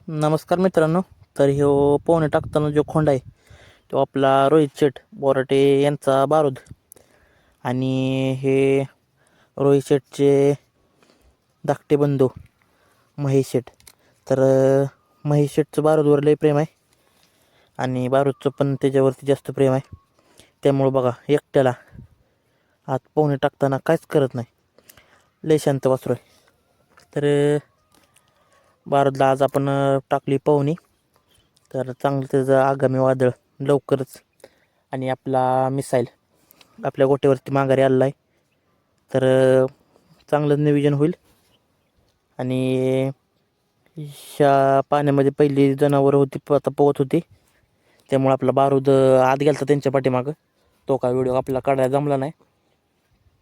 नमस्कार मित्रांनो. तर ह्यो पोहणे टाकताना जो खोंड आहे तो आपला रोहित शेठ बोराटे यांचा बारूद. आणि हे रोहित शेठचे धाकटे बंधू महेश शेठ. तर महेश शेठचं बारूदवर लय प्रेम आहे आणि बारूदचं पण त्याच्यावरती जास्त प्रेम आहे. त्यामुळं बघा एकट्याला आत पोहणे टाकताना काहीच करत नाही, लय शांत वासरू आहे. तर बारूदला आज आपण टाकली पोहणी. तर चांगलं त्याचं आगामी वादळ लवकरच आणि आपला मिसाईल आपल्या गोट्यावरती माघारी आलेला आहे. तर चांगलं नियोजन होईल. आणि ह्या पाण्यामध्ये पहिली जनावरं होती, आता पोहत होती, त्यामुळे आपला बारूद आत गेला त्यांच्या पाठीमागं. तो काय व्हिडिओ आपल्याला काढायला जमला नाही.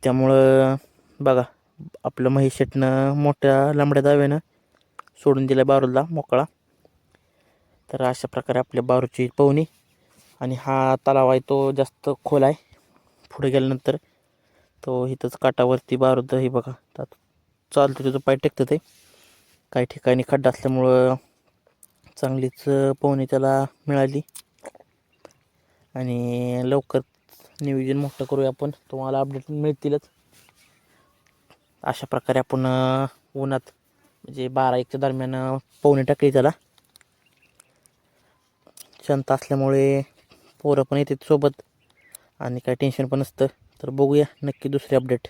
त्यामुळं बघा आपलं महेश शेटनं मोठ्या लांबड्या दाव्यानं सोडून दिला बारूदला मोकळा. तर अशा प्रकारे आपल्या बारूची पोहणी. आणि हा तलाव आहे तो जास्त खोल आहे. पुढे गेल्यानंतर तो इथंच काठावरती बारूद हे बघा चालतो, त्याचं पाय टेकतं ते. काही ठिकाणी खड्डा असल्यामुळं चांगलीच पोहणी त्याला मिळाली. आणि लवकर नियोजन मोठं करूया आपण, तुम्हाला अपडेट मिळतीलच. अशा प्रकारे आपण उन्हात म्हणजे 12-1च्या दरम्यान पोहणी टाकली त्याला. शांत असल्यामुळे पोरं पण येतात सोबत आणि काही टेन्शन पण नसतं. तर बघूया नक्की दुसरी अपडेट.